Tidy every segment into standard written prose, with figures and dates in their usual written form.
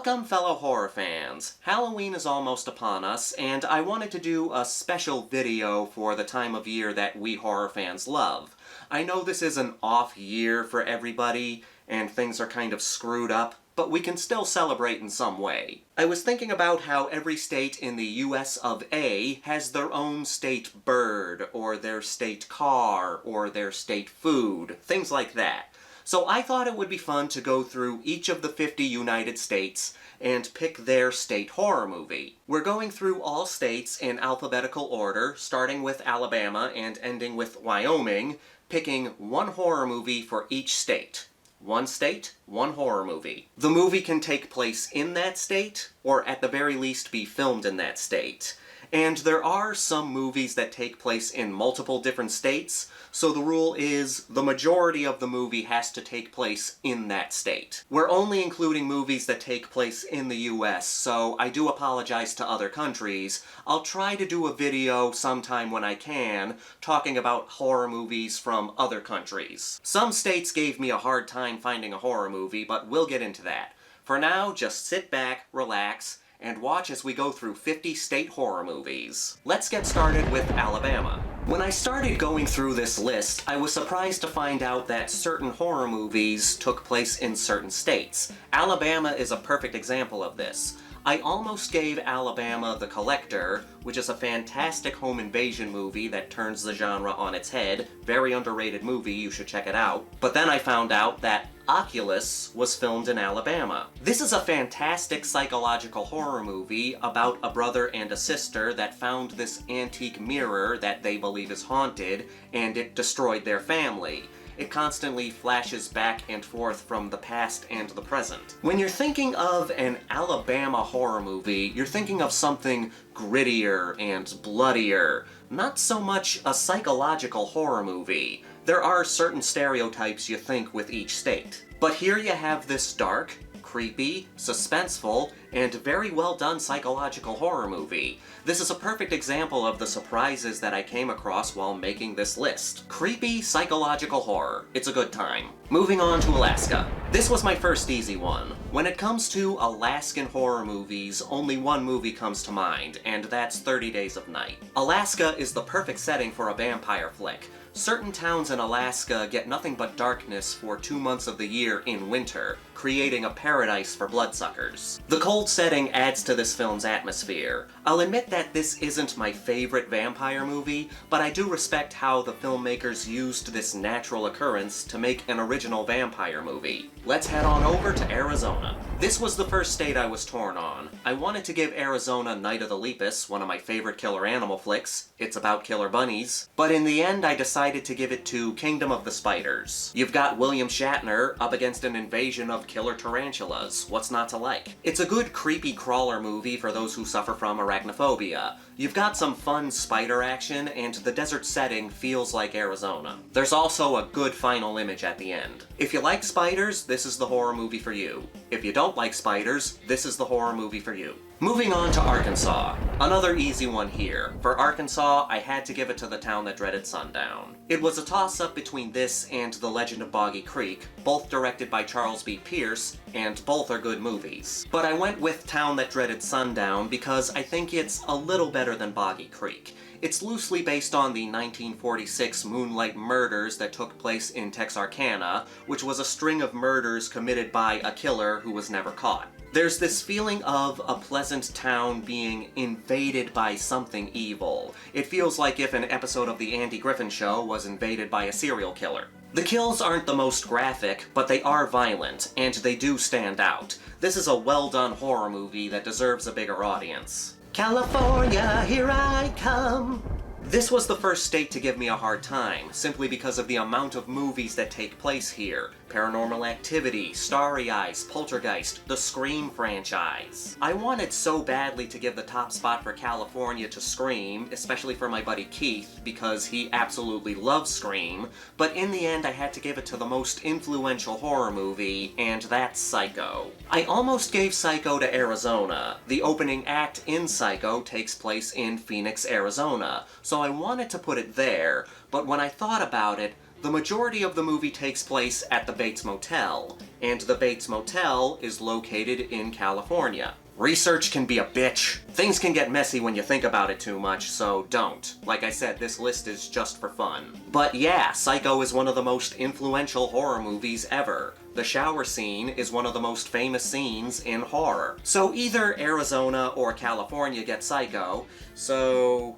Welcome, fellow horror fans. Halloween is almost upon us, and I wanted to do a special video for the time of year that we horror fans love. I know this is an off year for everybody, and things are kind of screwed up, but we can still celebrate in some way. I was thinking about how every state in the US of A has their own state bird, or their state car, or their state food, things like that. So I thought it would be fun to go through each of the 50 United States and pick their state horror movie. We're going through all states in alphabetical order, starting with Alabama and ending with Wyoming, picking one horror movie for each state. One state, one horror movie. The movie can take place in that state, or at the very least be filmed in that state. And there are some movies that take place in multiple different states, so the rule is the majority of the movie has to take place in that state. We're only including movies that take place in the US, so I do apologize to other countries. I'll try to do a video sometime when I can, talking about horror movies from other countries. Some states gave me a hard time finding a horror movie, but we'll get into that. For now, just sit back, relax, and watch as we go through 50 state horror movies. Let's get started with Alabama. When I started going through this list, I was surprised to find out that certain horror movies took place in certain states. Alabama is a perfect example of this. I almost gave Alabama The Collector, which is a fantastic home invasion movie that turns the genre on its head. Very underrated movie, you should check it out. But then I found out that Oculus was filmed in Alabama. This is a fantastic psychological horror movie about a brother and a sister that found this antique mirror that they believe is haunted, and it destroyed their family. It constantly flashes back and forth from the past and the present. When you're thinking of an Alabama horror movie, you're thinking of something grittier and bloodier, not so much a psychological horror movie. There are certain stereotypes you think with each state. But here you have this dark, creepy, suspenseful, and very well done psychological horror movie. This is a perfect example of the surprises that I came across while making this list. Creepy psychological horror. It's a good time. Moving on to Alaska. This was my first easy one. When it comes to Alaskan horror movies, only one movie comes to mind, and that's 30 Days of Night. Alaska is the perfect setting for a vampire flick. Certain towns in Alaska get nothing but darkness for 2 months of the year in winter, creating a paradise for bloodsuckers. The cold setting adds to this film's atmosphere. I'll admit that this isn't my favorite vampire movie, but I do respect how the filmmakers used this natural occurrence to make an original vampire movie. Let's head on over to Arizona. This was the first state I was torn on. I wanted to give Arizona Night of the Lepus, one of my favorite killer animal flicks. It's about killer bunnies. But in the end, I decided to give it to Kingdom of the Spiders. You've got William Shatner up against an invasion of killer tarantulas. What's not to like? It's a good creepy crawler movie for those who suffer from arachnophobia. You've got some fun spider action, and the desert setting feels like Arizona. There's also a good final image at the end. If you like spiders, this is the horror movie for you. If you don't like spiders, this is the horror movie for you. Moving on to Arkansas. Another easy one here. For Arkansas, I had to give it to The Town That Dreaded Sundown. It was a toss-up between this and The Legend of Boggy Creek, both directed by Charles B. Pierce, and both are good movies. But I went with Town That Dreaded Sundown because I think it's a little better than Boggy Creek. It's loosely based on the 1946 Moonlight Murders that took place in Texarkana, which was a string of murders committed by a killer who was never caught. There's this feeling of a pleasant town being invaded by something evil. It feels like if an episode of The Andy Griffin Show was invaded by a serial killer. The kills aren't the most graphic, but they are violent, and they do stand out. This is a well-done horror movie that deserves a bigger audience. California, here I come. This was the first state to give me a hard time, simply because of the amount of movies that take place here. Paranormal Activity, Starry Eyes, Poltergeist, the Scream franchise. I wanted so badly to give the top spot for California to Scream, especially for my buddy Keith, because he absolutely loves Scream, but in the end I had to give it to the most influential horror movie, and that's Psycho. I almost gave Psycho to Arizona. The opening act in Psycho takes place in Phoenix, Arizona, so I wanted to put it there, but when I thought about it, The majority of the movie takes place at the Bates Motel, and the Bates Motel is located in California. Research can be a bitch. Things can get messy when you think about it too much, so don't. Like I said, this list is just for fun. But yeah, Psycho is one of the most influential horror movies ever. The shower scene is one of the most famous scenes in horror. So either Arizona or California get Psycho, so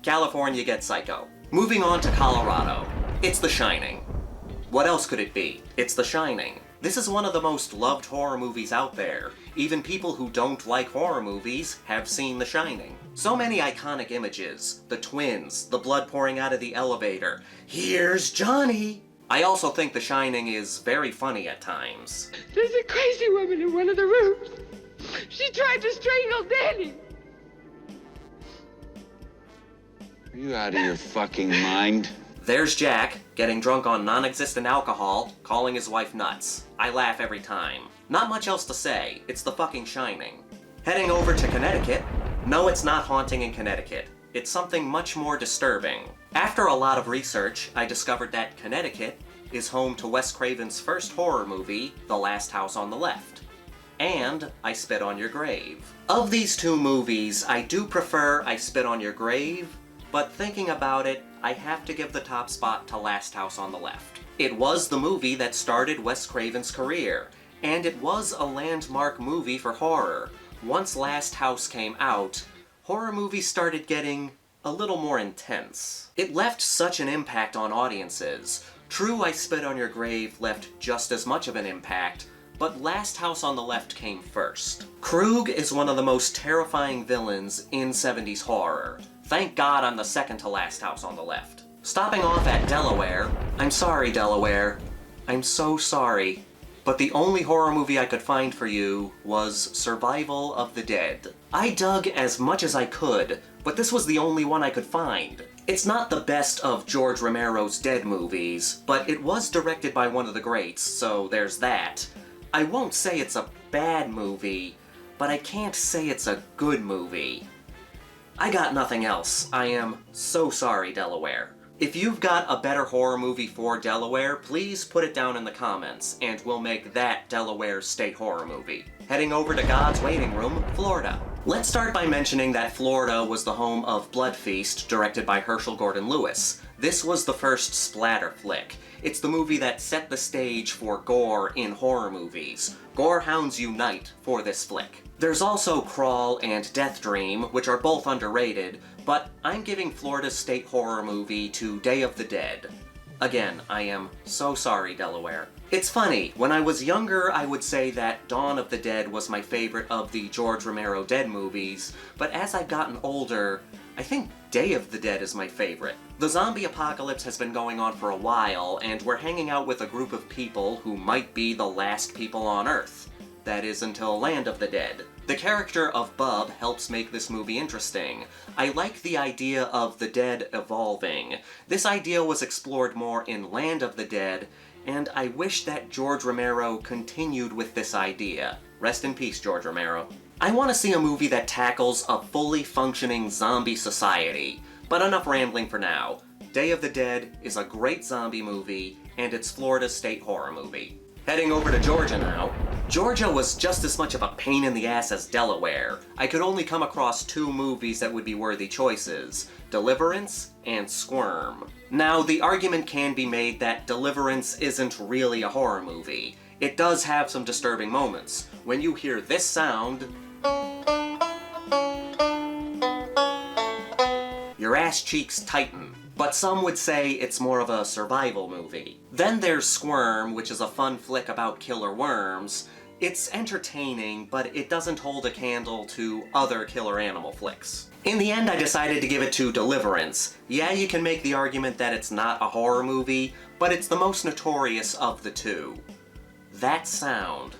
California gets Psycho. Moving on to Colorado. It's The Shining. What else could it be? It's The Shining. This is one of the most loved horror movies out there. Even people who don't like horror movies have seen The Shining. So many iconic images. The twins, the blood pouring out of the elevator. Here's Johnny! I also think The Shining is very funny at times. There's a crazy woman in one of the rooms. She tried to strangle Danny. Are you out of your fucking mind? There's Jack, getting drunk on non-existent alcohol, calling his wife nuts. I laugh every time. Not much else to say, it's The fucking Shining. Heading over to Connecticut. No, it's not haunting in Connecticut. It's something much more disturbing. After a lot of research, I discovered that Connecticut is home to Wes Craven's first horror movie, The Last House on the Left. And I Spit on Your Grave. Of these two movies, I do prefer I Spit on Your Grave, but thinking about it, I have to give the top spot to Last House on the Left. It was the movie that started Wes Craven's career, and it was a landmark movie for horror. Once Last House came out, horror movies started getting a little more intense. It left such an impact on audiences. True, I Spit on Your Grave left just as much of an impact, but Last House on the Left came first. Krug is one of the most terrifying villains in 70s horror. Thank God I'm the second to last house on the left. Stopping off at Delaware. I'm sorry, Delaware. I'm so sorry. But the only horror movie I could find for you was Survival of the Dead. I dug as much as I could, but this was the only one I could find. It's not the best of George Romero's Dead movies, but it was directed by one of the greats, so there's that. I won't say it's a bad movie, but I can't say it's a good movie. I got nothing else. I am so sorry, Delaware. If you've got a better horror movie for Delaware, please put it down in the comments, and we'll make that Delaware's state horror movie. Heading over to God's Waiting Room, Florida. Let's start by mentioning that Florida was the home of Blood Feast, directed by Herschel Gordon Lewis. This was the first splatter flick. It's the movie that set the stage for gore in horror movies. Gorehounds unite for this flick. There's also Crawl and Death Dream, which are both underrated, but I'm giving Florida's state horror movie to Day of the Dead. Again, I am so sorry, Delaware. It's funny, when I was younger I would say that Dawn of the Dead was my favorite of the George Romero Dead movies, but as I've gotten older, I think Day of the Dead is my favorite. The zombie apocalypse has been going on for a while, and we're hanging out with a group of people who might be the last people on Earth. That is until Land of the Dead. The character of Bub helps make this movie interesting. I like the idea of the dead evolving. This idea was explored more in Land of the Dead, and I wish that George Romero continued with this idea. Rest in peace, George Romero. I want to see a movie that tackles a fully functioning zombie society. But enough rambling for now. Day of the Dead is a great zombie movie, and it's Florida's state horror movie. Heading over to Georgia now. Georgia was just as much of a pain in the ass as Delaware. I could only come across two movies that would be worthy choices: Deliverance and Squirm. Now, the argument can be made that Deliverance isn't really a horror movie. It does have some disturbing moments. When you hear this sound, your ass cheeks tighten. But some would say it's more of a survival movie. Then there's Squirm, which is a fun flick about killer worms. It's entertaining, but it doesn't hold a candle to other killer animal flicks. In the end, I decided to give it to Deliverance. Yeah, you can make the argument that it's not a horror movie, but it's the most notorious of the two. That sound.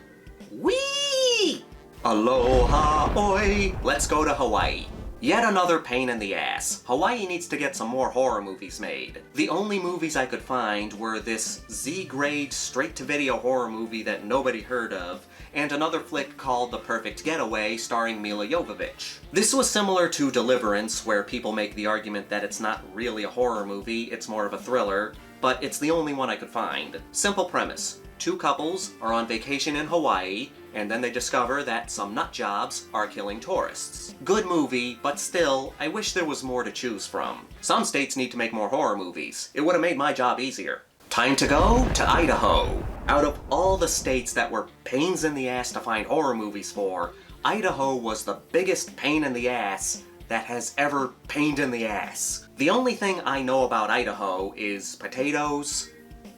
Whee! Aloha oi! Let's go to Hawaii. Yet another pain in the ass. Hawaii needs to get some more horror movies made. The only movies I could find were this Z-grade straight-to-video horror movie that nobody heard of, and another flick called The Perfect Getaway starring Mila Jovovich. This was similar to Deliverance, where people make the argument that it's not really a horror movie, it's more of a thriller, but it's the only one I could find. Simple premise. Two couples are on vacation in Hawaii, and then they discover that some nutjobs are killing tourists. Good movie, but still, I wish there was more to choose from. Some states need to make more horror movies. It would have made my job easier. Time to go to Idaho. Out of all the states that were pains in the ass to find horror movies for, Idaho was the biggest pain in the ass that has ever pained in the ass. The only thing I know about Idaho is potatoes,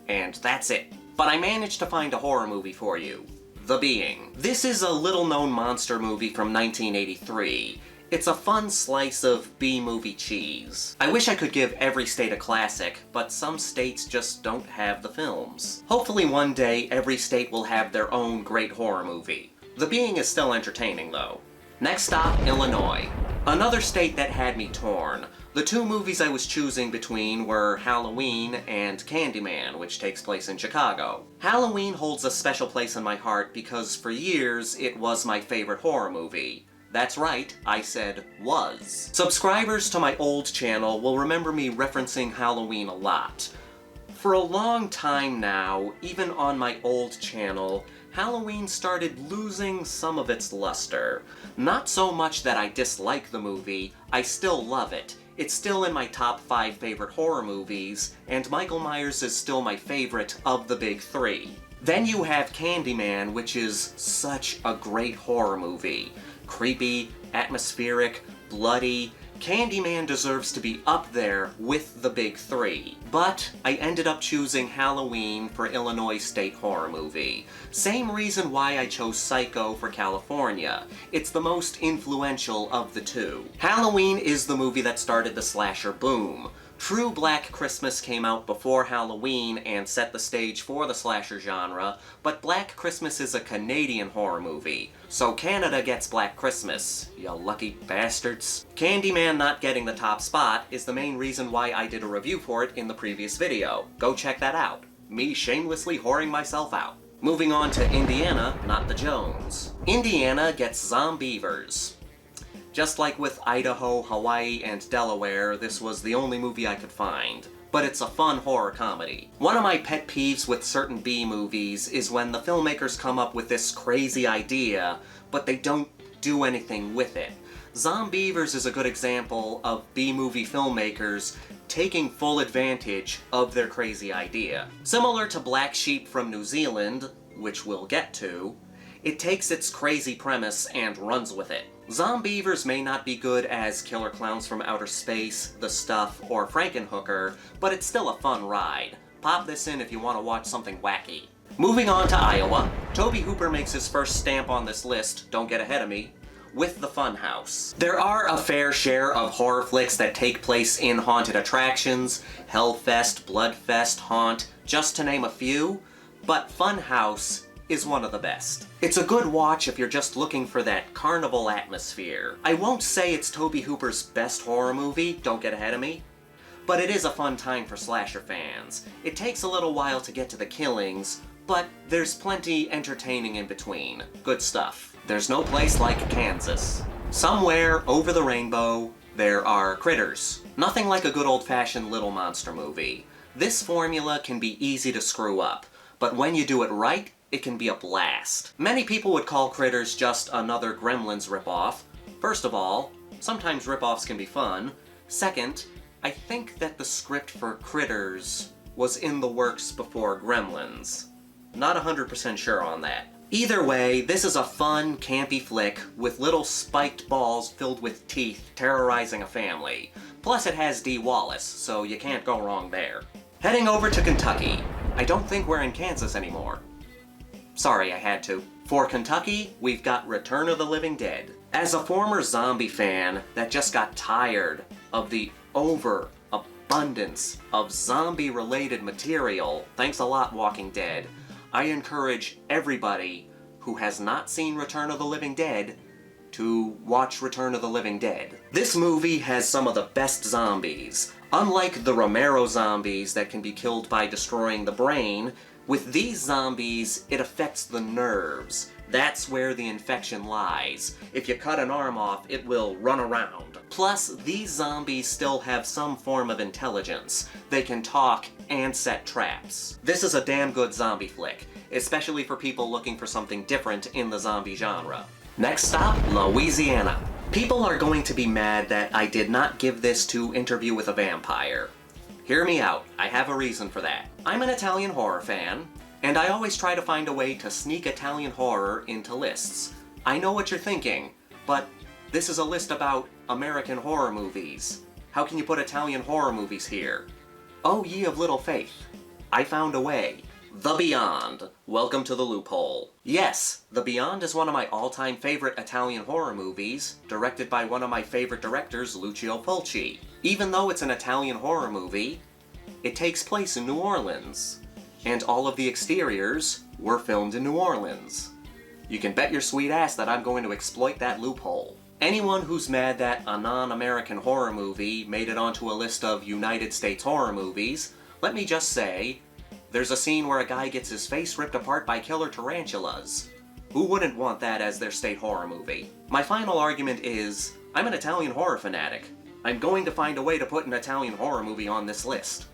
and that's it. But I managed to find a horror movie for you. The Being. This is a little-known monster movie from 1983. It's a fun slice of B-movie cheese. I wish I could give every state a classic, but some states just don't have the films. Hopefully one day every state will have their own great horror movie. The Being is still entertaining though. Next stop, Illinois. Another state that had me torn. The two movies I was choosing between were Halloween and Candyman, which takes place in Chicago. Halloween holds a special place in my heart because for years it was my favorite horror movie. That's right, I said was. Subscribers to my old channel will remember me referencing Halloween a lot. For a long time now, even on my old channel, Halloween started losing some of its luster. Not so much that I dislike the movie, I still love it. It's still in my top 5 favorite horror movies, and Michael Myers is still my favorite of the big 3. Then you have Candyman, which is such a great horror movie. Creepy, atmospheric, bloody. Candyman deserves to be up there with the big 3. But I ended up choosing Halloween for Illinois State Horror Movie. Same reason why I chose Psycho for California. It's the most influential of the two. Halloween is the movie that started the slasher boom. True Black Christmas came out before Halloween and set the stage for the slasher genre, but Black Christmas is a Canadian horror movie, so Canada gets Black Christmas, you lucky bastards. Candyman not getting the top spot is the main reason why I did a review for it in the previous video. Go check that out. Me shamelessly whoring myself out. Moving on to Indiana, not the Jones. Indiana gets Zombievers. Just like with Idaho, Hawaii, and Delaware, this was the only movie I could find. But it's a fun horror comedy. One of my pet peeves with certain B-movies is when the filmmakers come up with this crazy idea, but they don't do anything with it. Zombievers is a good example of B-movie filmmakers taking full advantage of their crazy idea. Similar to Black Sheep from New Zealand, which we'll get to, it takes its crazy premise and runs with it. Zombievers may not be good as Killer Clowns from Outer Space, The Stuff, or Frankenhooker, but it's still a fun ride. Pop this in if you want to watch something wacky. Moving on to Iowa, Tobe Hooper makes his first stamp on this list, don't get ahead of me, with The Funhouse. There are a fair share of horror flicks that take place in haunted attractions, Hellfest, Bloodfest, Haunt, just to name a few, but Funhouse is one of the best. It's a good watch if you're just looking for that carnival atmosphere. I won't say it's Tobe Hooper's best horror movie, don't get ahead of me, but it is a fun time for slasher fans. It takes a little while to get to the killings, but there's plenty entertaining in between. Good stuff. There's no place like Kansas. Somewhere over the rainbow, there are critters. Nothing like a good old-fashioned little monster movie. This formula can be easy to screw up, but when you do it right, it can be a blast. Many people would call Critters just another Gremlins ripoff. First of all, sometimes ripoffs can be fun. Second, I think that the script for Critters was in the works before Gremlins. Not 100% sure on that. Either way, this is a fun, campy flick with little spiked balls filled with teeth terrorizing a family. Plus it has Dee Wallace, so you can't go wrong there. Heading over to Kentucky. I don't think we're in Kansas anymore. Sorry, I had to. For Kentucky, we've got Return of the Living Dead. As a former zombie fan that just got tired of the overabundance of zombie-related material, thanks a lot, Walking Dead, I encourage everybody who has not seen Return of the Living Dead to watch Return of the Living Dead. This movie has some of the best zombies. Unlike the Romero zombies that can be killed by destroying the brain, with these zombies, it affects the nerves. That's where the infection lies. If you cut an arm off, it will run around. Plus, these zombies still have some form of intelligence. They can talk and set traps. This is a damn good zombie flick, especially for people looking for something different in the zombie genre. Next stop, Louisiana. People are going to be mad that I did not give this to Interview with a Vampire. Hear me out, I have a reason for that. I'm an Italian horror fan, and I always try to find a way to sneak Italian horror into lists. I know what you're thinking, but this is a list about American horror movies. How can you put Italian horror movies here? Oh, ye of little faith. I found a way. The Beyond. Welcome to the loophole. Yes, The Beyond is one of my all-time favorite Italian horror movies, directed by one of my favorite directors, Lucio Fulci. Even though it's an Italian horror movie, it takes place in New Orleans, and all of the exteriors were filmed in New Orleans. You can bet your sweet ass that I'm going to exploit that loophole. Anyone who's mad that a non-American horror movie made it onto a list of United States horror movies, let me just say, there's a scene where a guy gets his face ripped apart by killer tarantulas. Who wouldn't want that as their state horror movie? My final argument is, I'm an Italian horror fanatic. I'm going to find a way to put an Italian horror movie on this list.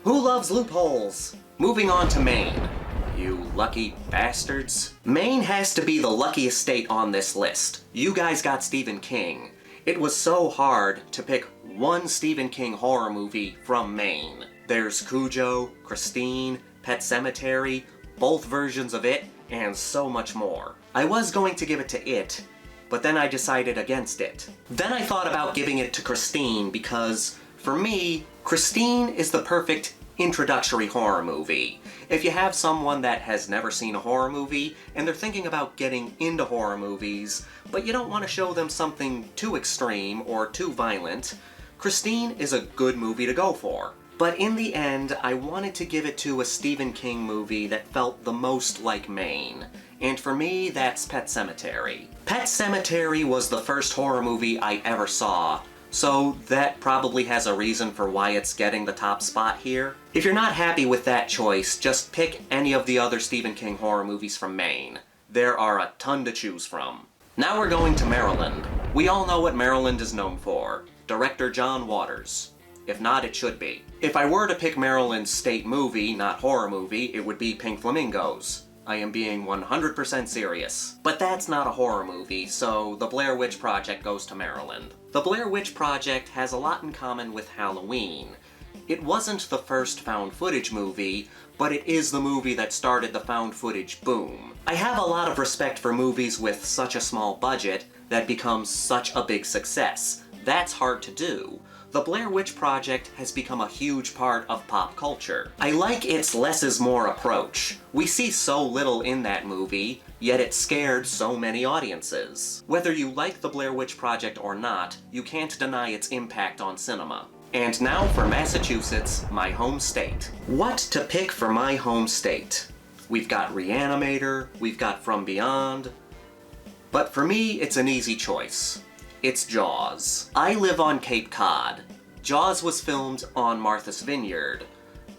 Who loves loopholes? Moving on to Maine. You lucky bastards. Maine has to be the luckiest state on this list. You guys got Stephen King. It was so hard to pick one Stephen King horror movie from Maine. There's Cujo, Christine, Pet Sematary, both versions of it, and so much more. I was going to give it to it, but then I decided against it. Then I thought about giving it to Christine because, for me, Christine is the perfect introductory horror movie. If you have someone that has never seen a horror movie, and they're thinking about getting into horror movies, but you don't want to show them something too extreme or too violent, Christine is a good movie to go for. But in the end, I wanted to give it to a Stephen King movie that felt the most like Maine. And for me, that's Pet Sematary. Pet Sematary was the first horror movie I ever saw, so that probably has a reason for why it's getting the top spot here. If you're not happy with that choice, just pick any of the other Stephen King horror movies from Maine. There are a ton to choose from. Now we're going to Maryland. We all know what Maryland is known for. Director John Waters. If not, it should be. If I were to pick Maryland's state movie, not horror movie, it would be Pink Flamingos. I am being 100% serious. But that's not a horror movie, so The Blair Witch Project goes to Maryland. The Blair Witch Project has a lot in common with Halloween. It wasn't the first found footage movie, but it is the movie that started the found footage boom. I have a lot of respect for movies with such a small budget that become such a big success. That's hard to do. The Blair Witch Project has become a huge part of pop culture. I like its less is more approach. We see so little in that movie, yet it scared so many audiences. Whether you like the Blair Witch Project or not, you can't deny its impact on cinema. And now for Massachusetts, my home state. What to pick for my home state? We've got Reanimator, we've got From Beyond, but for me, it's an easy choice. It's Jaws. I live on Cape Cod. Jaws was filmed on Martha's Vineyard.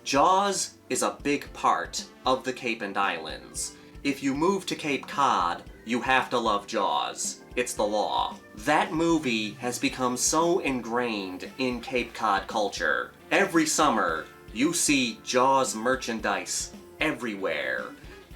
Jaws is a big part of the Cape and Islands. If you move to Cape Cod, you have to love Jaws. It's the law. That movie has become so ingrained in Cape Cod culture. Every summer, you see Jaws merchandise everywhere.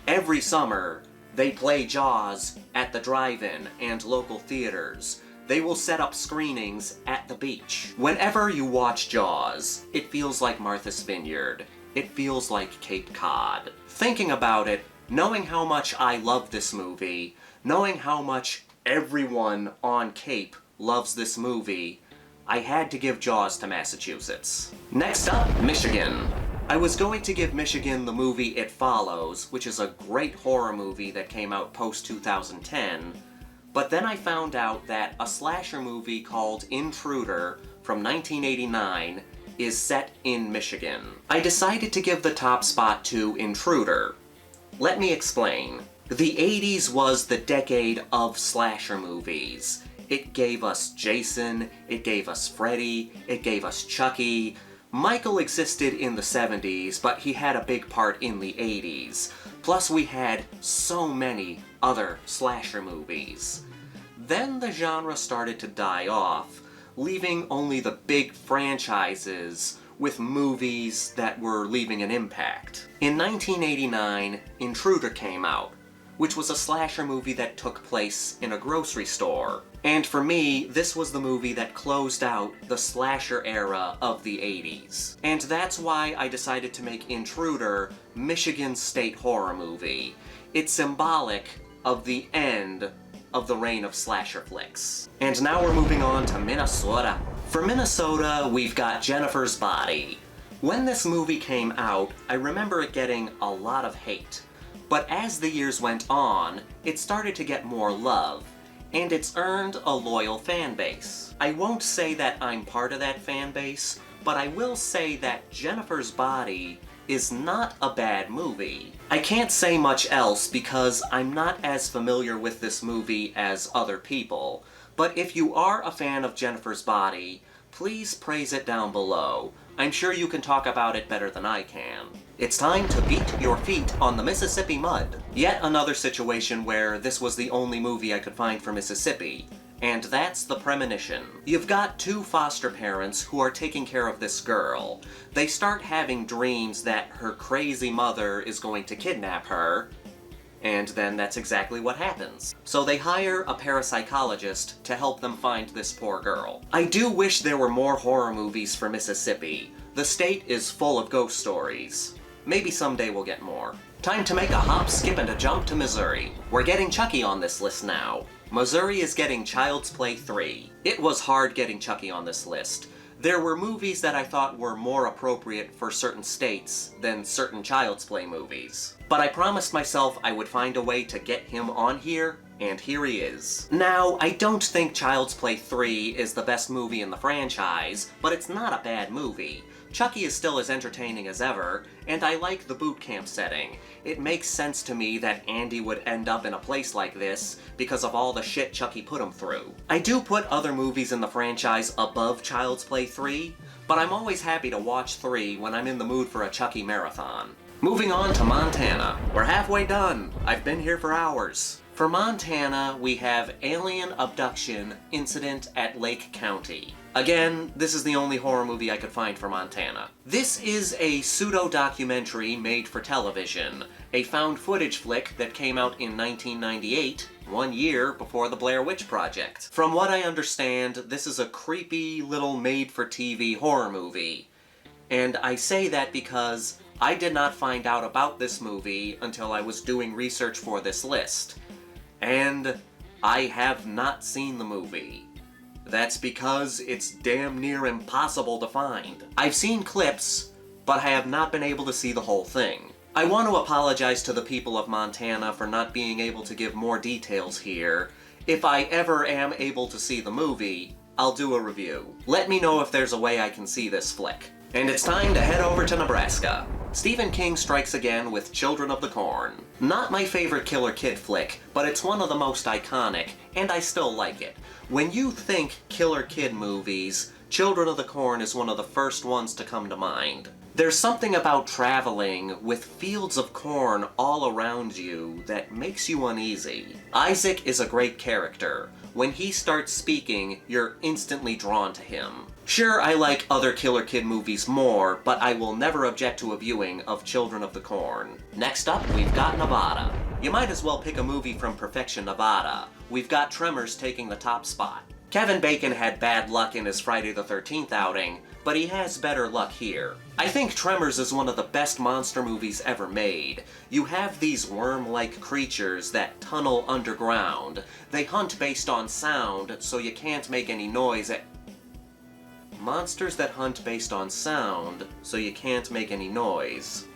Every summer, they play Jaws at the drive-in and local theaters. They will set up screenings at the beach. Whenever you watch Jaws, it feels like Martha's Vineyard. It feels like Cape Cod. Thinking about it, knowing how much I love this movie, knowing how much everyone on Cape loves this movie, I had to give Jaws to Massachusetts. Next up, Michigan. I was going to give Michigan the movie It Follows, which is a great horror movie that came out post-2010, but then I found out that a slasher movie called Intruder from 1989 is set in Michigan. I decided to give the top spot to Intruder. Let me explain. The 80s was the decade of slasher movies. It gave us Jason, it gave us Freddy, it gave us Chucky. Michael existed in the 70s, but he had a big part in the 80s. Plus we had so many other slasher movies. Then the genre started to die off, leaving only the big franchises with movies that were leaving an impact. In 1989, Intruder came out, which was a slasher movie that took place in a grocery store. And for me, this was the movie that closed out the slasher era of the 80s. And that's why I decided to make Intruder Michigan's state horror movie. It's symbolic of the end of the reign of slasher flicks. And now we're moving on to Minnesota. For Minnesota, we've got Jennifer's Body. When this movie came out, I remember it getting a lot of hate. But as the years went on, it started to get more love, and it's earned a loyal fan base. I won't say that I'm part of that fan base, but I will say that Jennifer's Body is not a bad movie. I can't say much else because I'm not as familiar with this movie as other people, but if you are a fan of Jennifer's Body, please praise it down below. I'm sure you can talk about it better than I can. It's time to beat your feet on the Mississippi mud. Yet another situation where this was the only movie I could find for Mississippi, and that's The Premonition. You've got two foster parents who are taking care of this girl. They start having dreams that her crazy mother is going to kidnap her, and then that's exactly what happens. So they hire a parapsychologist to help them find this poor girl. I do wish there were more horror movies for Mississippi. The state is full of ghost stories. Maybe someday we'll get more. Time to make a hop, skip, and a jump to Missouri. We're getting Chucky on this list now. Missouri is getting Child's Play 3. It was hard getting Chucky on this list. There were movies that I thought were more appropriate for certain states than certain Child's Play movies. But I promised myself I would find a way to get him on here, and here he is. Now, I don't think Child's Play 3 is the best movie in the franchise, but it's not a bad movie. Chucky is still as entertaining as ever, and I like the boot camp setting. It makes sense to me that Andy would end up in a place like this because of all the shit Chucky put him through. I do put other movies in the franchise above Child's Play 3, but I'm always happy to watch 3 when I'm in the mood for a Chucky marathon. Moving on to Montana. We're halfway done. I've been here for hours. For Montana, we have Alien Abduction Incident at Lake County. Again, this is the only horror movie I could find for Montana. This is a pseudo-documentary made for television, a found footage flick that came out in 1998, 1 year before the Blair Witch Project. From what I understand, this is a creepy little made-for-TV horror movie. And I say that because I did not find out about this movie until I was doing research for this list. And I have not seen the movie. That's because it's damn near impossible to find. I've seen clips, but I have not been able to see the whole thing. I want to apologize to the people of Montana for not being able to give more details here. If I ever am able to see the movie, I'll do a review. Let me know if there's a way I can see this flick. And it's time to head over to Nebraska. Stephen King strikes again with Children of the Corn. Not my favorite Killer Kid flick, but it's one of the most iconic, and I still like it. When you think Killer Kid movies, Children of the Corn is one of the first ones to come to mind. There's something about traveling with fields of corn all around you that makes you uneasy. Isaac is a great character. When he starts speaking, you're instantly drawn to him. Sure, I like other Killer Kid movies more, but I will never object to a viewing of Children of the Corn. Next up, we've got Nevada. You might as well pick a movie from Perfection, Nevada. We've got Tremors taking the top spot. Kevin Bacon had bad luck in his Friday the 13th outing, but he has better luck here. I think Tremors is one of the best monster movies ever made. You have these worm-like creatures that tunnel underground. They hunt based on sound, so you can't make any noise Monsters that hunt based on sound, so you can't make any noise.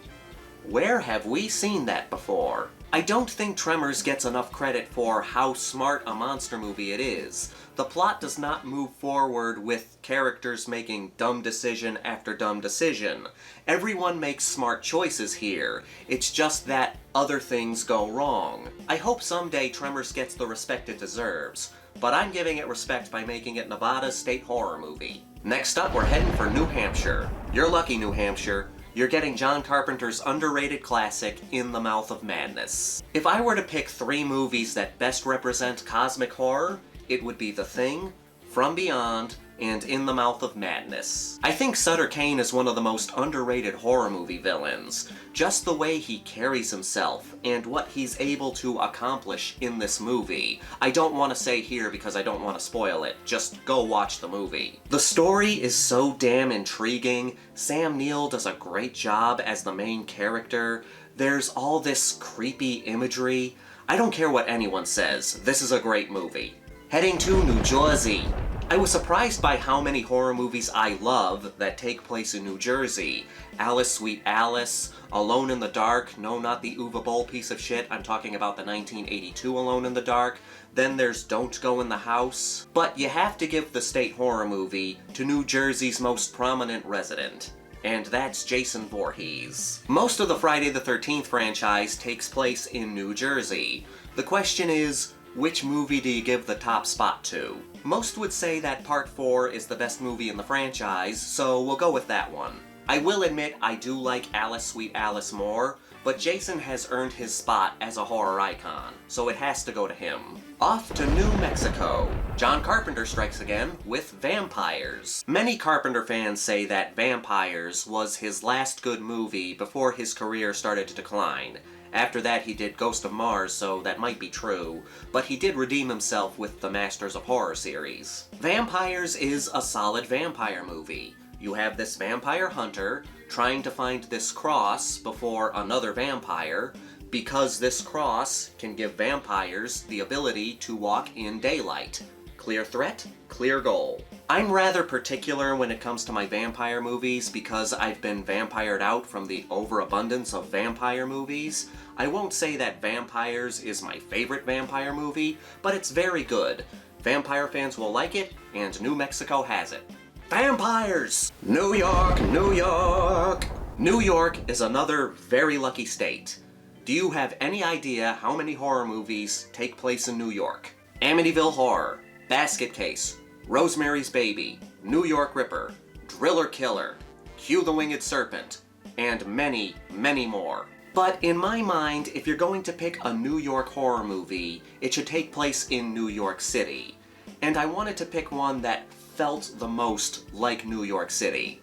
Where have we seen that before? I don't think Tremors gets enough credit for how smart a monster movie it is. The plot does not move forward with characters making dumb decision after dumb decision. Everyone makes smart choices here. It's just that other things go wrong. I hope someday Tremors gets the respect it deserves, but I'm giving it respect by making it Nevada's state horror movie. Next up, we're heading for New Hampshire. You're lucky, New Hampshire. You're getting John Carpenter's underrated classic, In the Mouth of Madness. If I were to pick 3 movies that best represent cosmic horror, it would be The Thing, From Beyond, and In the Mouth of Madness. I think Sutter Kane is one of the most underrated horror movie villains. Just the way he carries himself, and what he's able to accomplish in this movie. I don't want to say here because I don't want to spoil it. Just go watch the movie. The story is so damn intriguing. Sam Neill does a great job as the main character. There's all this creepy imagery. I don't care what anyone says, this is a great movie. Heading to New Jersey. I was surprised by how many horror movies I love that take place in New Jersey. Alice, Sweet Alice, Alone in the Dark, no, not the Uwe Boll piece of shit, I'm talking about the 1982 Alone in the Dark. Then there's Don't Go in the House. But you have to give the state horror movie to New Jersey's most prominent resident, and that's Jason Voorhees. Most of the Friday the 13th franchise takes place in New Jersey. The question is, which movie do you give the top spot to? Most would say that Part 4 is the best movie in the franchise, so we'll go with that one. I will admit I do like Alice, Sweet Alice more, but Jason has earned his spot as a horror icon, so it has to go to him. Off to New Mexico. John Carpenter strikes again with Vampires. Many Carpenter fans say that Vampires was his last good movie before his career started to decline. After that he did Ghost of Mars, so that might be true, but he did redeem himself with the Masters of Horror series. Vampires is a solid vampire movie. You have this vampire hunter trying to find this cross before another vampire, because this cross can give vampires the ability to walk in daylight. Clear threat, clear goal. I'm rather particular when it comes to my vampire movies because I've been vampired out from the overabundance of vampire movies. I won't say that Vampires is my favorite vampire movie, but it's very good. Vampire fans will like it, and New Mexico has it. Vampires! New York, New York! New York is another very lucky state. Do you have any idea how many horror movies take place in New York? Amityville Horror, Basket Case, Rosemary's Baby, New York Ripper, Driller Killer, Hugh the Winged Serpent, and many, many more. But in my mind, if you're going to pick a New York horror movie, it should take place in New York City. And I wanted to pick one that felt the most like New York City.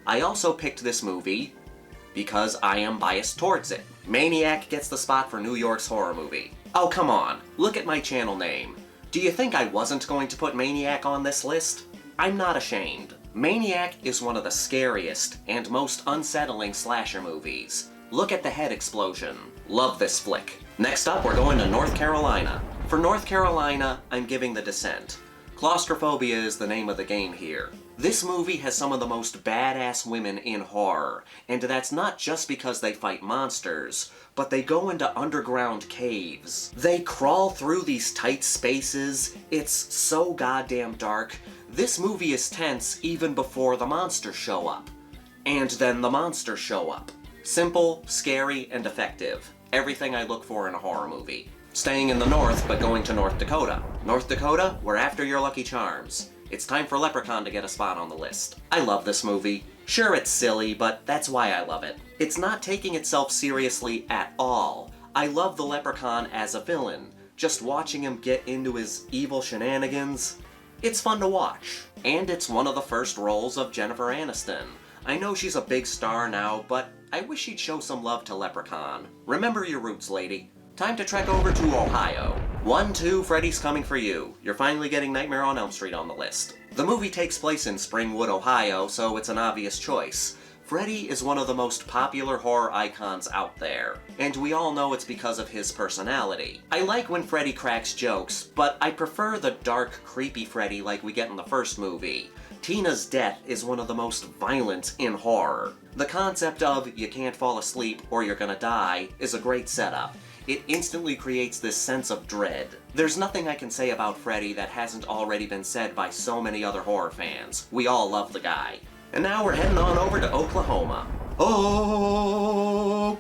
I also picked this movie because I am biased towards it. Maniac gets the spot for New York's horror movie. Oh, come on, look at my channel name. Do you think I wasn't going to put Maniac on this list? I'm not ashamed. Maniac is one of the scariest and most unsettling slasher movies. Look at the head explosion. Love this flick. Next up, we're going to North Carolina. For North Carolina, I'm giving The Descent. Claustrophobia is the name of the game here. This movie has some of the most badass women in horror, and that's not just because they fight monsters, but they go into underground caves. They crawl through these tight spaces. It's so goddamn dark. This movie is tense even before the monsters show up. And then the monsters show up. Simple, scary, and effective. Everything I look for in a horror movie. Staying in the north, but going to North Dakota. North Dakota, we're after your Lucky Charms. It's time for Leprechaun to get a spot on the list. I love this movie. Sure, it's silly, but that's why I love it. It's not taking itself seriously at all. I love the Leprechaun as a villain. Just watching him get into his evil shenanigans. It's fun to watch. And it's one of the first roles of Jennifer Aniston. I know she's a big star now, but I wish she'd show some love to Leprechaun. Remember your roots, lady. Time to trek over to Ohio. 1-2, Freddy's Coming for You. You're finally getting Nightmare on Elm Street on the list. The movie takes place in Springwood, Ohio, so it's an obvious choice. Freddy is one of the most popular horror icons out there, and we all know it's because of his personality. I like when Freddy cracks jokes, but I prefer the dark, creepy Freddy like we get in the first movie. Tina's death is one of the most violent in horror. The concept of you can't fall asleep or you're gonna die is a great setup. It instantly creates this sense of dread. There's nothing I can say about Freddy that hasn't already been said by so many other horror fans. We all love the guy. And now we're heading on over to Oklahoma. Oh,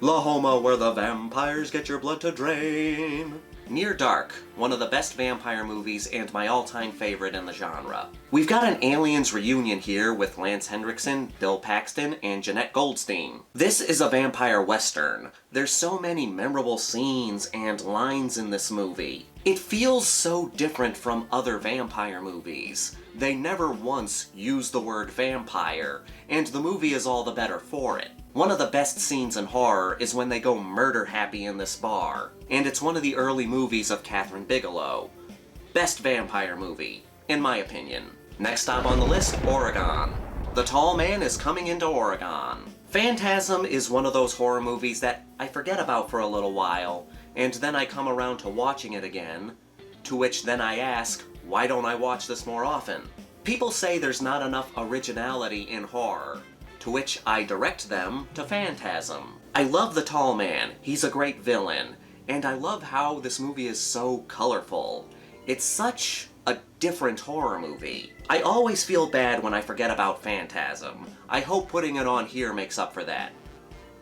Lahoma, where the vampires get your blood to drain. Near Dark, one of the best vampire movies and my all-time favorite in the genre. We've got an aliens reunion here with Lance Henriksen, Bill Paxton, and Jeanette Goldstein. This is a vampire western. There's so many memorable scenes and lines in this movie. It feels so different from other vampire movies. They never once use the word vampire, and the movie is all the better for it. One of the best scenes in horror is when they go murder happy in this bar, and it's one of the early movies of Catherine Bigelow. Best vampire movie, in my opinion. Next stop on the list, Oregon. The Tall Man is coming into Oregon. Phantasm is one of those horror movies that I forget about for a little while, and then I come around to watching it again, to which then I ask, why don't I watch this more often? People say there's not enough originality in horror, to which I direct them to Phantasm. I love the Tall Man, he's a great villain, and I love how this movie is so colorful. It's such a different horror movie. I always feel bad when I forget about Phantasm. I hope putting it on here makes up for that.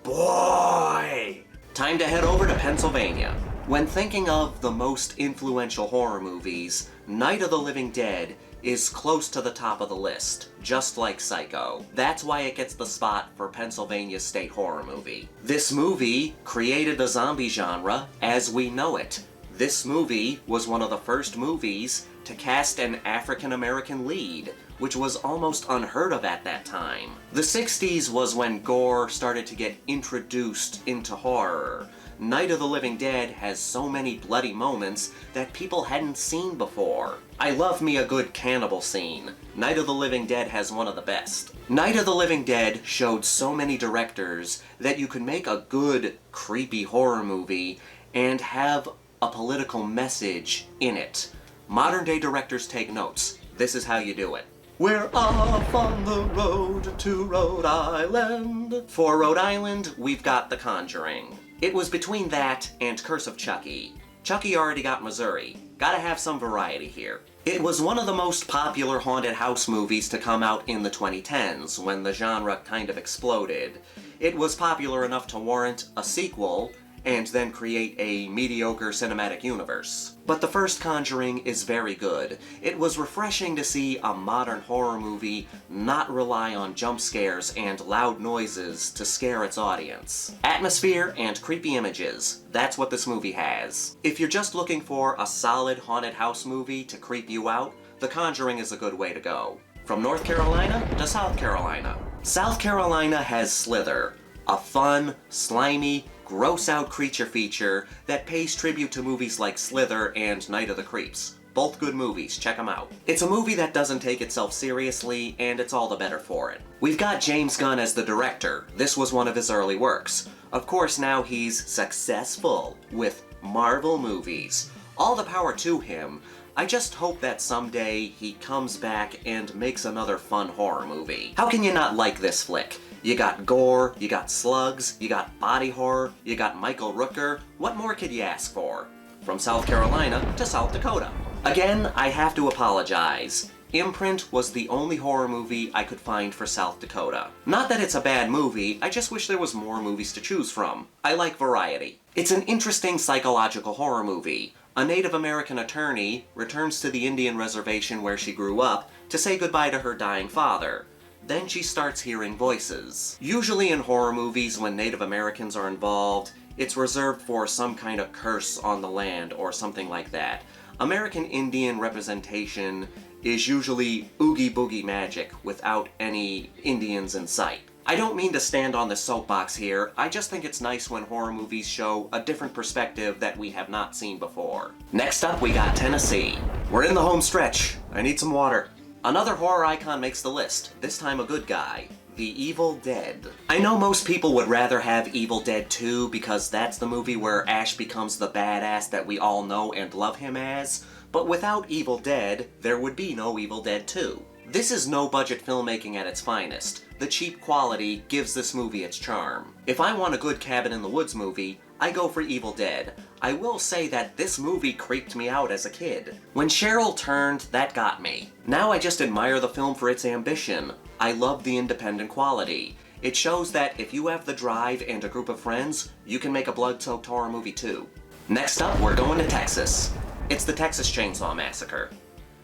Boy! Time to head over to Pennsylvania. When thinking of the most influential horror movies, Night of the Living Dead is close to the top of the list, just like Psycho. That's why it gets the spot for Pennsylvania's state horror movie. This movie created the zombie genre as we know it. This movie was one of the first movies to cast an African-American lead, which was almost unheard of at that time. The 60s was when gore started to get introduced into horror. Night of the Living Dead has so many bloody moments that people hadn't seen before. I love me a good cannibal scene. Night of the Living Dead has one of the best. Night of the Living Dead showed so many directors that you could make a good, creepy horror movie and have a political message in it. Modern day directors take notes. This is how you do it. We're off on the road to Rhode Island. For Rhode Island, we've got The Conjuring. It was between that and Curse of Chucky. Chucky already got Missouri. Gotta have some variety here. It was one of the most popular haunted house movies to come out in the 2010s, when the genre kind of exploded. It was popular enough to warrant a sequel, and then create a mediocre cinematic universe. But the first Conjuring is very good. It was refreshing to see a modern horror movie not rely on jump scares and loud noises to scare its audience. Atmosphere and creepy images, that's what this movie has. If you're just looking for a solid haunted house movie to creep you out, The Conjuring is a good way to go. From North Carolina to South Carolina. South Carolina has Slither, a fun, slimy, gross-out creature feature that pays tribute to movies like Slither and Night of the Creeps. Both good movies, check them out. It's a movie that doesn't take itself seriously, and it's all the better for it. We've got James Gunn as the director. This was one of his early works. Of course, now he's successful with Marvel movies. All the power to him. I just hope that someday he comes back and makes another fun horror movie. How can you not like this flick? You got gore, you got slugs, you got body horror, you got Michael Rooker. What more could you ask for? From South Carolina to South Dakota. Again, I have to apologize. Imprint was the only horror movie I could find for South Dakota. Not that it's a bad movie, I just wish there was more movies to choose from. I like variety. It's an interesting psychological horror movie. A Native American attorney returns to the Indian reservation where she grew up to say goodbye to her dying father. Then she starts hearing voices. Usually in horror movies, when Native Americans are involved, it's reserved for some kind of curse on the land or something like that. American Indian representation is usually oogie boogie magic without any Indians in sight. I don't mean to stand on the soapbox here, I just think it's nice when horror movies show a different perspective that we have not seen before. Next up, we got Tennessee. We're in the home stretch. I need some water. Another horror icon makes the list, this time a good guy. The Evil Dead. I know most people would rather have Evil Dead 2 because that's the movie where Ash becomes the badass that we all know and love him as, but without Evil Dead, there would be no Evil Dead 2. This is no-budget filmmaking at its finest. The cheap quality gives this movie its charm. If I want a good Cabin in the Woods movie, I go for Evil Dead. I will say that this movie creeped me out as a kid. When Cheryl turned, that got me. Now I just admire the film for its ambition. I love the independent quality. It shows that if you have the drive and a group of friends, you can make a blood-soaked horror movie too. Next up, we're going to Texas. It's the Texas Chainsaw Massacre.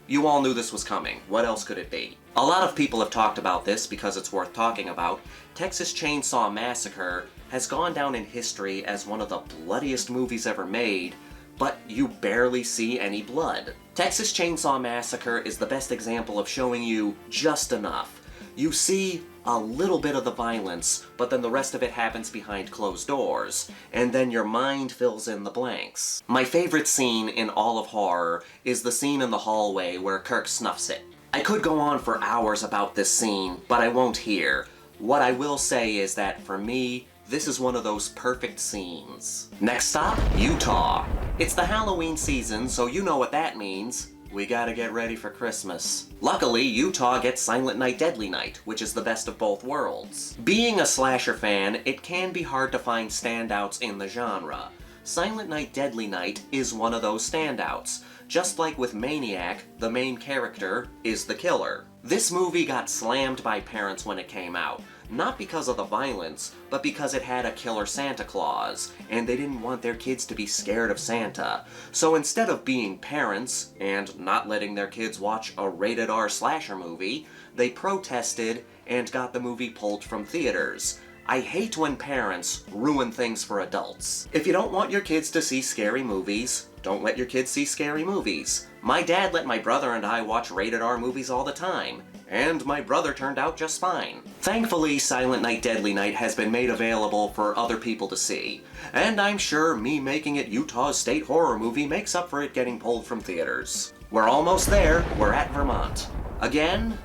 You all knew this was coming. What else could it be? A lot of people have talked about this because it's worth talking about. Texas Chainsaw Massacre has gone down in history as one of the bloodiest movies ever made, but you barely see any blood. Texas Chainsaw Massacre is the best example of showing you just enough. You see a little bit of the violence, but then the rest of it happens behind closed doors, and then your mind fills in the blanks. My favorite scene in all of horror is the scene in the hallway where Kirk snuffs it. I could go on for hours about this scene, but I won't here. What I will say is that, for me, this is one of those perfect scenes. Next stop, Utah. It's the Halloween season, so you know what that means. We gotta get ready for Christmas. Luckily, Utah gets Silent Night Deadly Night, which is the best of both worlds. Being a slasher fan, it can be hard to find standouts in the genre. Silent Night Deadly Night is one of those standouts. Just like with Maniac, the main character is the killer. This movie got slammed by parents when it came out. Not because of the violence, but because it had a killer Santa Claus, and they didn't want their kids to be scared of Santa. So instead of being parents, and not letting their kids watch a rated R slasher movie, they protested and got the movie pulled from theaters. I hate when parents ruin things for adults. If you don't want your kids to see scary movies, don't let your kids see scary movies. My dad let my brother and I watch rated R movies all the time, and my brother turned out just fine. Thankfully, Silent Night Deadly Night has been made available for other people to see, and I'm sure me making it Utah's state horror movie makes up for it getting pulled from theaters. We're almost there. We're at Vermont. Again,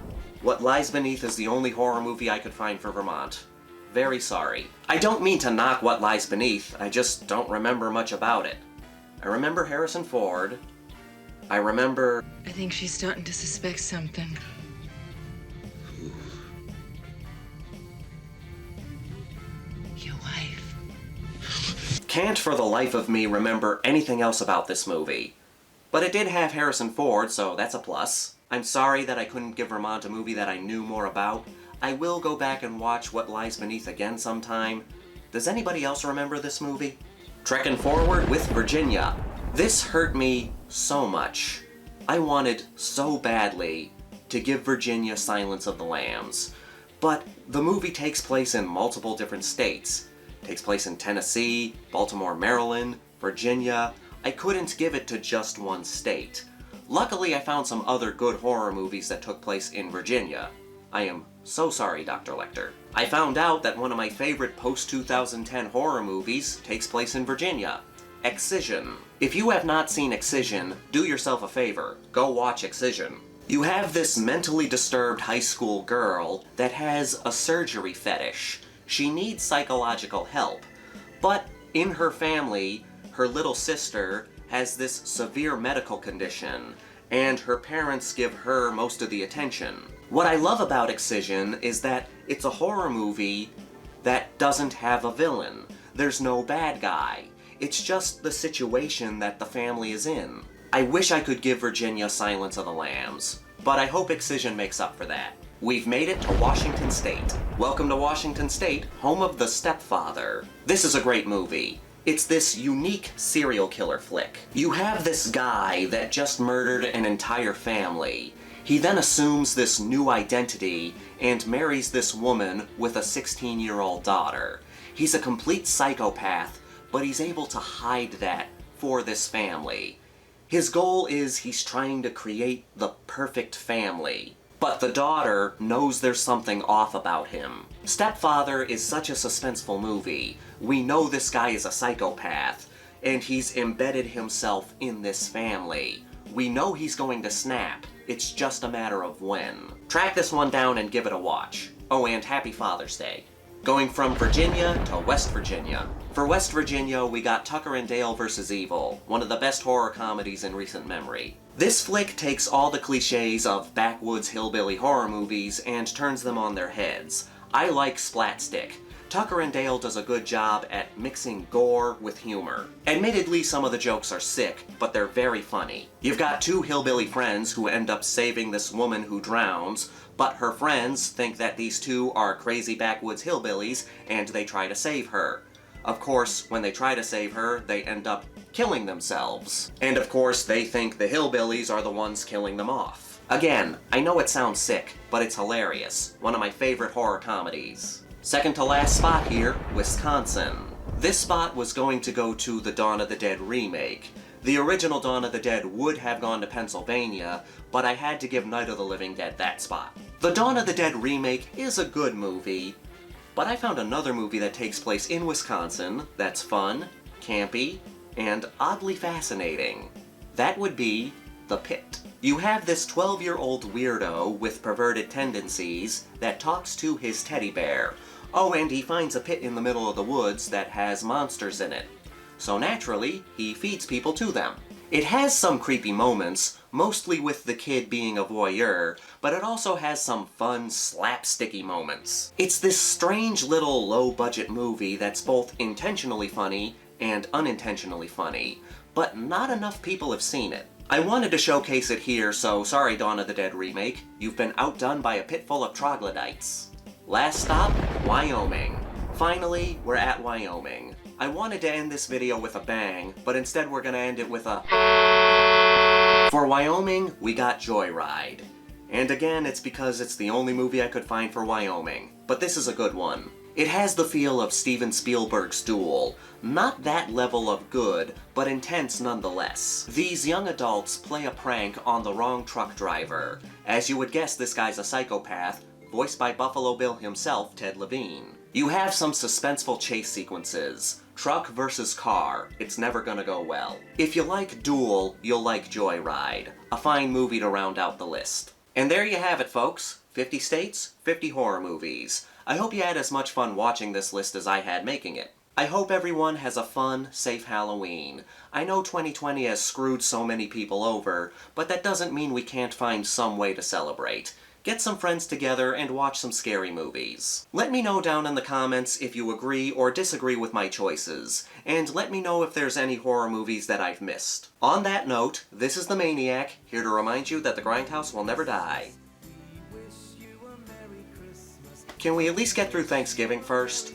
What Lies Beneath is the only horror movie I could find for Vermont. Very sorry. I don't mean to knock What Lies Beneath, I just don't remember much about it. I remember Harrison Ford. I remember... I think she's starting to suspect something. Your wife. Can't for the life of me remember anything else about this movie. But it did have Harrison Ford, so that's a plus. I'm sorry that I couldn't give Vermont a movie that I knew more about. I will go back and watch What Lies Beneath again sometime. Does anybody else remember this movie? Trekking forward with Virginia. This hurt me so much. I wanted so badly to give Virginia Silence of the Lambs. But the movie takes place in multiple different states. It takes place in Tennessee, Baltimore, Maryland, Virginia. I couldn't give it to just one state. Luckily, I found some other good horror movies that took place in Virginia. I am so sorry, Dr. Lecter. I found out that one of my favorite post-2010 horror movies takes place in Virginia. Excision. If you have not seen Excision, do yourself a favor. Go watch Excision. You have this mentally disturbed high school girl that has a surgery fetish. She needs psychological help. But in her family, her little sister has this severe medical condition, and her parents give her most of the attention. What I love about Excision is that it's a horror movie that doesn't have a villain. There's no bad guy. It's just the situation that the family is in. I wish I could give Virginia Silence of the Lambs, but I hope Excision makes up for that. We've made it to Washington State. Welcome to Washington State, home of The Stepfather. This is a great movie. It's this unique serial killer flick. You have this guy that just murdered an entire family. He then assumes this new identity and marries this woman with a 16-year-old daughter. He's a complete psychopath, but he's able to hide that for this family. His goal is he's trying to create the perfect family. But the daughter knows there's something off about him. Stepfather is such a suspenseful movie. We know this guy is a psychopath, and he's embedded himself in this family. We know he's going to snap. It's just a matter of when. Track this one down and give it a watch. Oh, and happy Father's Day. Going from Virginia to West Virginia. For West Virginia, we got Tucker and Dale vs. Evil, one of the best horror comedies in recent memory. This flick takes all the cliches of backwoods hillbilly horror movies and turns them on their heads. I like splatstick. Tucker and Dale does a good job at mixing gore with humor. Admittedly, some of the jokes are sick, but they're very funny. You've got two hillbilly friends who end up saving this woman who drowns, but her friends think that these two are crazy backwoods hillbillies and they try to save her. Of course, when they try to save her, they end up killing themselves. And of course, they think the hillbillies are the ones killing them off. Again, I know it sounds sick, but it's hilarious. One of my favorite horror comedies. Second to last spot here, Wisconsin. This spot was going to go to the Dawn of the Dead remake. The original Dawn of the Dead would have gone to Pennsylvania, but I had to give Night of the Living Dead that spot. The Dawn of the Dead remake is a good movie, but I found another movie that takes place in Wisconsin that's fun, campy, and oddly fascinating. That would be The Pit. You have this 12-year-old weirdo with perverted tendencies that talks to his teddy bear. Oh, and he finds a pit in the middle of the woods that has monsters in it. So naturally, he feeds people to them. It has some creepy moments, mostly with the kid being a voyeur, but it also has some fun, slapsticky moments. It's this strange little low-budget movie that's both intentionally funny and unintentionally funny, but not enough people have seen it. I wanted to showcase it here, so sorry Dawn of the Dead remake, you've been outdone by a pit full of troglodytes. Last stop, Wyoming. Finally, we're at Wyoming. I wanted to end this video with a bang, but instead we're gonna end it with a... For Wyoming, we got Joyride. And again, it's because it's the only movie I could find for Wyoming. But this is a good one. It has the feel of Steven Spielberg's Duel. Not that level of good, but intense nonetheless. These young adults play a prank on the wrong truck driver. As you would guess, this guy's a psychopath, voiced by Buffalo Bill himself, Ted Levine. You have some suspenseful chase sequences. Truck versus car, it's never gonna go well. If you like Duel, you'll like Joyride. A fine movie to round out the list. And there you have it, folks. 50 states, 50 horror movies. I hope you had as much fun watching this list as I had making it. I hope everyone has a fun, safe Halloween. I know 2020 has screwed so many people over, but that doesn't mean we can't find some way to celebrate. Get some friends together and watch some scary movies. Let me know down in the comments if you agree or disagree with my choices, and let me know if there's any horror movies that I've missed. On that note, this is the Maniac, here to remind you that the Grindhouse will never die. Can we at least get through Thanksgiving first?